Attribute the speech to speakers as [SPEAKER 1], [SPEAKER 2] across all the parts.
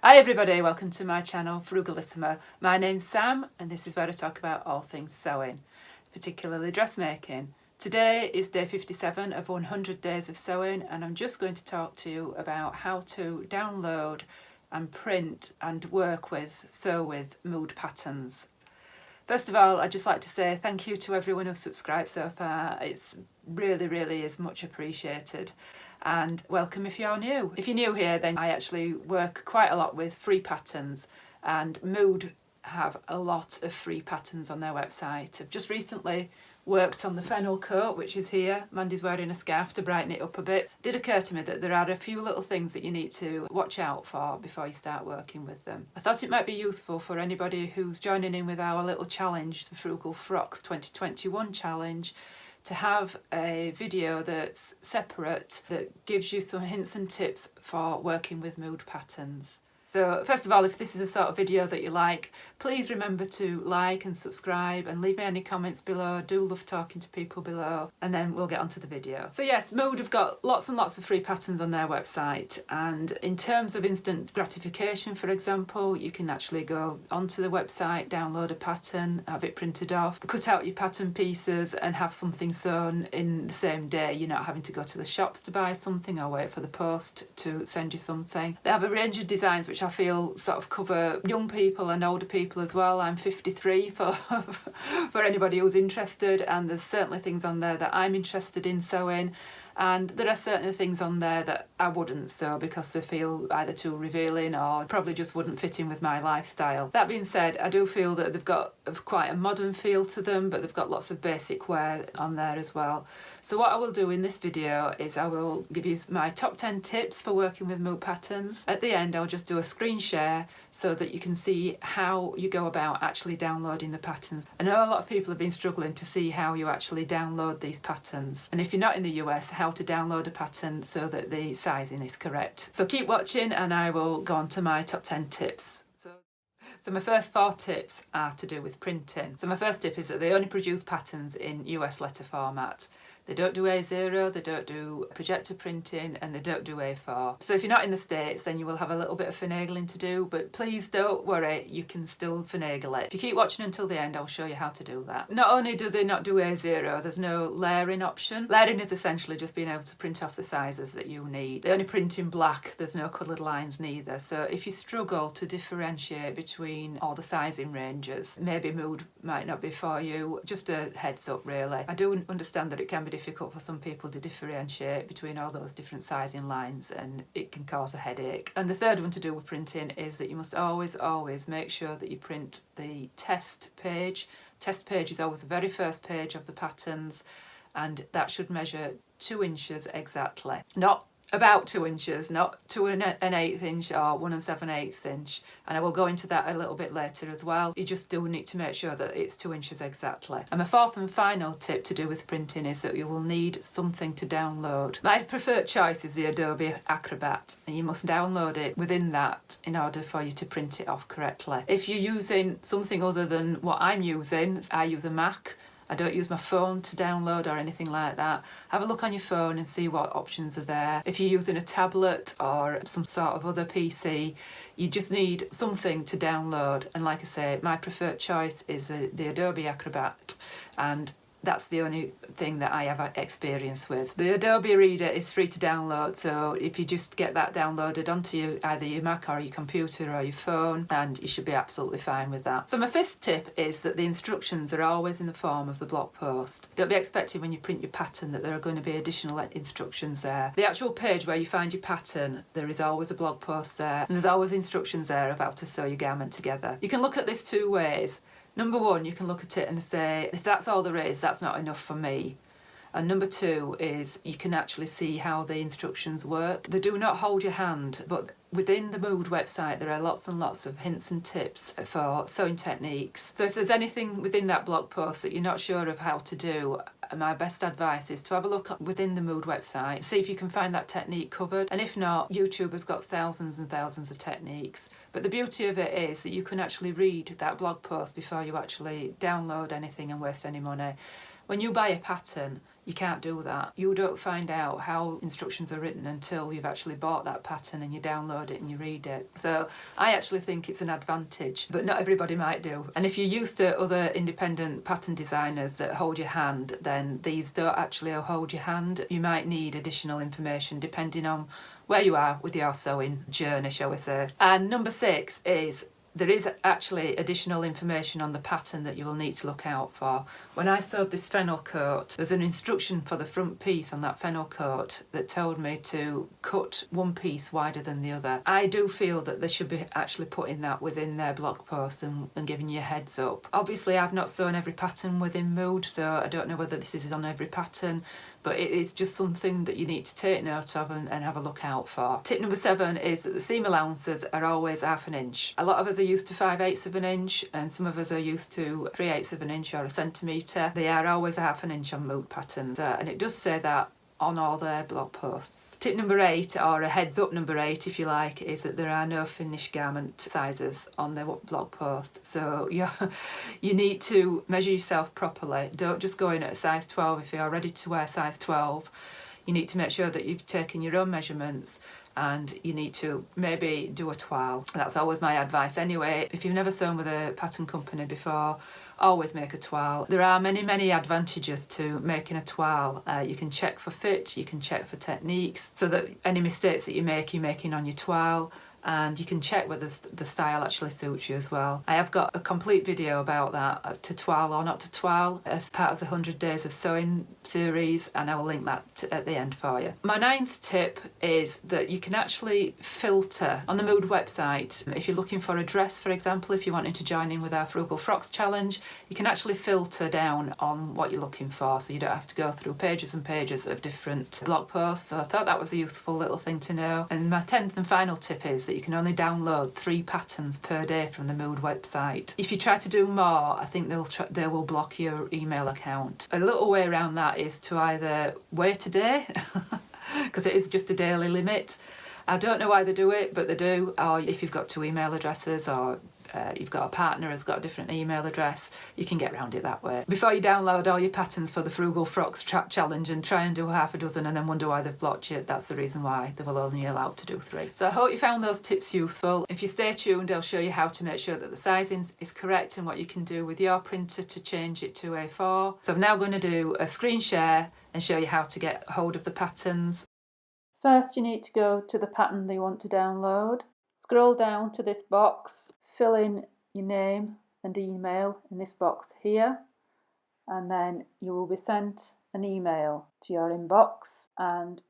[SPEAKER 1] Hi everybody, welcome to my channel Frugalisama. My name's Sam and this is where I talk about all things sewing, particularly dressmaking. Today is day 57 of 100 days of sewing and I'm just going to talk to you about how to download and print and sew with mood patterns. First of all, I'd just like to say thank you to everyone who's subscribed so far. It's really is much appreciated. And welcome if you're new. If you're new here, then I actually work quite a lot with free patterns, and Mood have a lot of free patterns on their website. I've just recently worked on the fennel coat, which is here. Mandy's wearing a scarf to brighten it up a bit. It did occur to me that there are a few little things that you need to watch out for before you start working with them. I thought it might be useful for anybody who's joining in with our little challenge, the Frugal Frocks 2021 challenge, to have a video that's separate that gives you some hints and tips for working with mood patterns. So first of all, if this is a sort of video that you like, please remember to like and subscribe and leave me any comments below. I do love talking to people below, and then we'll get onto the video. So yes, Mood have got lots and lots of free patterns on their website, and in terms of instant gratification, for example, you can actually go onto the website, download a pattern, have it printed off, cut out your pattern pieces and have something sewn in the same day. You're not having to go to the shops to buy something or wait for the post to send you something. They have a range of designs which I feel sort of cover young people and older people as well. I'm 53 for anybody who's interested, and there's certainly things on there that I'm interested in sewing, and there are certainly things on there that I wouldn't sew because they feel either too revealing or probably just wouldn't fit in with my lifestyle. That being said, I do feel that they've got quite a modern feel to them, but they've got lots of basic wear on there as well. So what I will do in this video is I will give you my top 10 tips for working with mood patterns. At the end, I'll just do a screen share so that you can see how you go about actually downloading the patterns. I know a lot of people have been struggling to see how you actually download these patterns, and if you're not in the US, how to download a pattern so that the sizing is correct. So keep watching and I will go on to my top 10 tips. So my first 4 tips are to do with printing. So my first tip is that they only produce patterns in US letter format. They don't do A0, they don't do projector printing, and they don't do A4. So if you're not in the States, then you will have a little bit of finagling to do, but please don't worry, you can still finagle it. If you keep watching until the end, I'll show you how to do that. Not only do they not do A0, there's no layering option. Layering is essentially just being able to print off the sizes that you need. They only print in black, there's no coloured lines neither. So if you struggle to differentiate between all the sizing ranges, maybe Mood might not be for you. Just a heads up really. I do understand that it can be difficult for some people to differentiate between all those different sizing lines, and it can cause a headache. And the third one to do with printing is that you must always make sure that you print the test page. Test page is always the very first page of the patterns, and that should measure 2 inches exactly. Not about 2 inches, not 2 1/8 inch or 1 7/8 inch, and I will go into that a little bit later as well. You just do need to make sure that it's 2 inches exactly. And my fourth and final tip to do with printing is that you will need something to download. My preferred choice is the Adobe Acrobat, and you must download it within that in order for you to print it off correctly. If you're using something other than what I'm using, I use a Mac. I don't use my phone to download or anything like that. Have a look on your phone and see what options are there. If you're using a tablet or some sort of other PC, you just need something to download. And like I say, my preferred choice is the Adobe Acrobat, and that's the only thing that I have experience with. The Adobe Reader is free to download, so if you just get that downloaded onto either your Mac or your computer or your phone, and you should be absolutely fine with that. So my fifth tip is that the instructions are always in the form of the blog post. Don't be expecting when you print your pattern that there are going to be additional instructions there. The actual page where you find your pattern, there is always a blog post there, and there's always instructions there of how to sew your garment together. You can look at this 2 ways. Number 1, you can look at it and say, if that's all there is, that's not enough for me. And number 2 is you can actually see how the instructions work. They do not hold your hand, but within the Mood website there are lots and lots of hints and tips for sewing techniques. So if there's anything within that blog post that you're not sure of how to do, my best advice is to have a look within the Mood website, see if you can find that technique covered, and if not, YouTube has got thousands and thousands of techniques. But the beauty of it is that you can actually read that blog post before you actually download anything and waste any money. When you buy a pattern, You can't do that. You don't find out how instructions are written until you've actually bought that pattern and you download it and you read it. So I actually think it's an advantage, but not everybody might do. And if you're used to other independent pattern designers that hold your hand, then these don't actually hold your hand. You might need additional information depending on where you are with your sewing journey, shall we say. And number 6 is there is actually additional information on the pattern that you will need to look out for. When I sewed this fennel coat, there's an instruction for the front piece on that fennel coat that told me to cut one piece wider than the other. I do feel that they should be actually putting that within their blog post and giving you a heads up. Obviously, I've not sewn every pattern within Mood, so I don't know whether this is on every pattern, but it is just something that you need to take note of and have a look out for. Tip number 7 is that the seam allowances are always 1/2 inch. A lot of us are used to 5/8 of an inch, and some of us are used to 3/8 of an inch or a centimetre. They are always 1/2 inch on Mood patterns, and it does say that on all their blog posts. Tip number 8, or a heads up number 8 if you like, is that there are no finished garment sizes on their blog post. So you need to measure yourself properly. Don't just go in at a size 12 if you're ready to wear size 12. You need to make sure that you've taken your own measurements, and you need to maybe do a toile. That's always my advice anyway. If you've never sewn with a pattern company before, always make a toile. There are many advantages to making a toile. You can check for fit, you can check for techniques, so that any mistakes that you're making on your toile, and you can check whether the style actually suits you as well. I have got a complete video about that, to toile or not to toile, as part of the 100 Days of Sewing series, and I will link that at the end for you. My 9th tip is that you can actually filter on the Mood website. If you're looking for a dress, for example, if you're wanting to join in with our Frugal Frocks challenge, you can actually filter down on what you're looking for, so you don't have to go through pages and pages of different blog posts. So I thought that was a useful little thing to know. And my 10th and final tip is that you can only download 3 patterns per day from the Mood website. If you try to do more, I think they will block your email account. A little way around that is to either wait a day, because it is just a daily limit. I don't know why they do it, but they do. Or if you've got 2 email addresses, or you've got a partner who's got a different email address, you can get around it that way. Before you download all your patterns for the Frugal Frocks challenge and try and do 6 and then wonder why they've blocked you, that's the reason why they will only allow to do 3. So I hope you found those tips useful. If you stay tuned, I'll show you how to make sure that the sizing is correct and what you can do with your printer to change it to A4. So I'm now going to do a screen share and show you how to get hold of the patterns. First, you need to go to the pattern that you want to download. Scroll down to this box, fill in your name and email in this box here, and then you will be sent an email to your inbox, and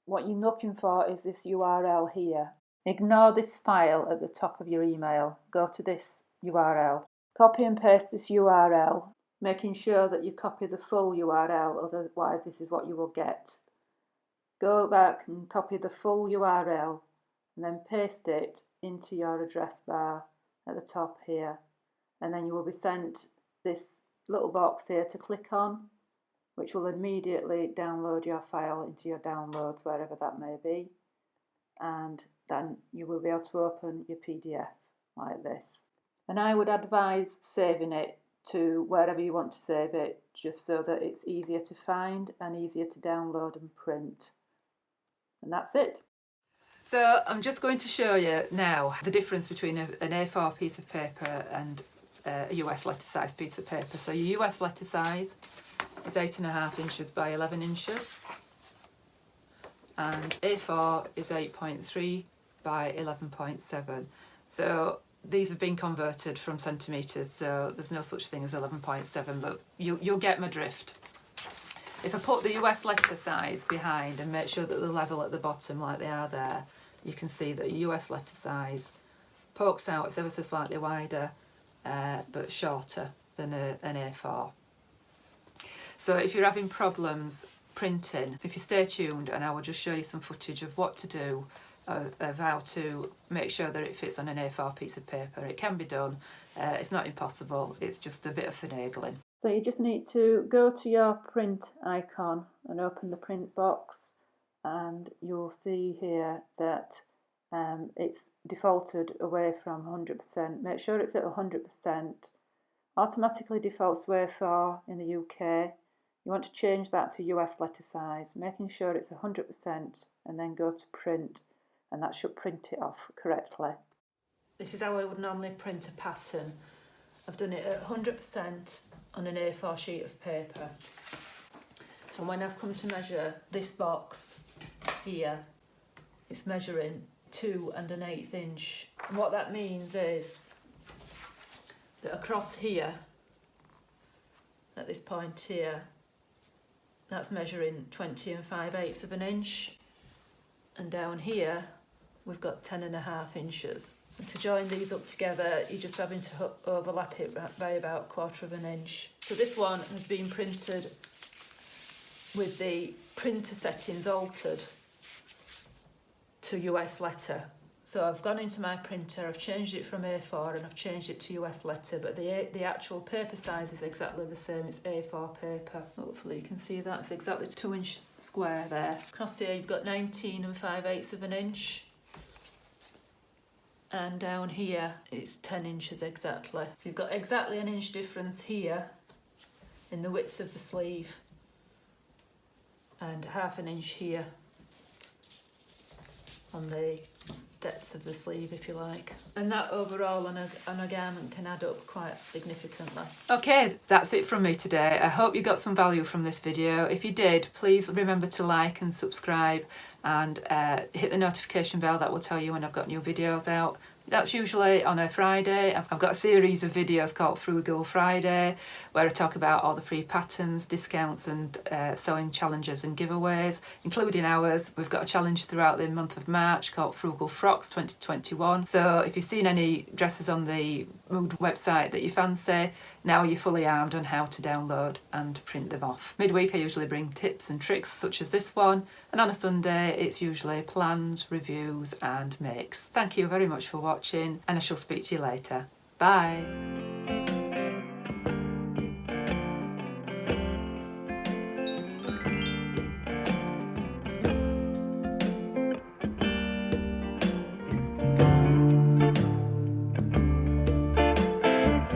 [SPEAKER 1] what you're looking for is this URL here. Ignore this file at the top of your email. Go to this URL. Copy and paste this URL, making sure that you copy the full URL, otherwise this is what you will get. Go back and copy the full URL and then paste it into your address bar at the top here, and then you will be sent this little box here to click on, which will immediately download your file into your downloads, wherever that may be, and then you will be able to open your PDF like this. And I would advise saving it to wherever you want to save it, just so that it's easier to find and easier to download and print. And that's it. So I'm just going to show you now the difference between an A4 piece of paper and a US letter size piece of paper. So your US letter size is 8.5 inches by 11 inches, and A4 is 8.3 by 11.7. So these have been converted from centimetres, so there's no such thing as 11.7, but you'll get my drift. If I put the US letter size behind and make sure that they're level at the bottom like they are there, you can see that US letter size pokes out. It's ever so slightly wider, but shorter than an A4. So if you're having problems printing, if you stay tuned, and I will just show you some footage of what to do, of how to make sure that it fits on an A4 piece of paper. It can be done. It's not impossible. It's just a bit of finagling. So you just need to go to your print icon and open the print box, and you'll see here that it's defaulted away from 100%. Make sure it's at 100%. Automatically defaults to A4 in the UK. You want to change that to US letter size, making sure it's 100%, and then go to print, and that should print it off correctly. This is how I would normally print a pattern. I've done it at 100% on an A4 sheet of paper. And when I've come to measure this box here, it's measuring 2 1/8 inch. And what that means is that across here, at this point here, that's measuring 20 5/8 of an inch. And down here, we've got 10 1/2 inches. And to join these up together, you're just having to overlap it by about 1/4 of an inch. So this one has been printed with the printer settings altered to US letter. So I've gone into my printer, I've changed it from A4 and I've changed it to US letter, but the actual paper size is exactly the same, it's A4 paper. Hopefully you can see that, it's exactly 2 inch square there. Across here you've got 19 5/8 of an inch. And down here it's 10 inches exactly. So you've got exactly an inch difference here in the width of the sleeve and 1/2 inch here on the depth of the sleeve, if you like. And that overall on a garment can add up quite significantly. Okay, that's it from me today. I hope you got some value from this video. If you did, please remember to like and subscribe and hit the notification bell. That will tell you when I've got new videos out. That's usually on a Friday. I've got a series of videos called Frugal Friday, where I talk about all the free patterns, discounts and sewing challenges and giveaways, including ours. We've got a challenge throughout the month of March called Frugal Frocks 2021. So if you've seen any dresses on the Mood website that you fancy, now you're fully armed on how to download and print them off. Midweek I usually bring tips and tricks such as this one, and on a Sunday it's usually plans, reviews and makes. Thank you very much for watching, and I shall speak to you later. Bye!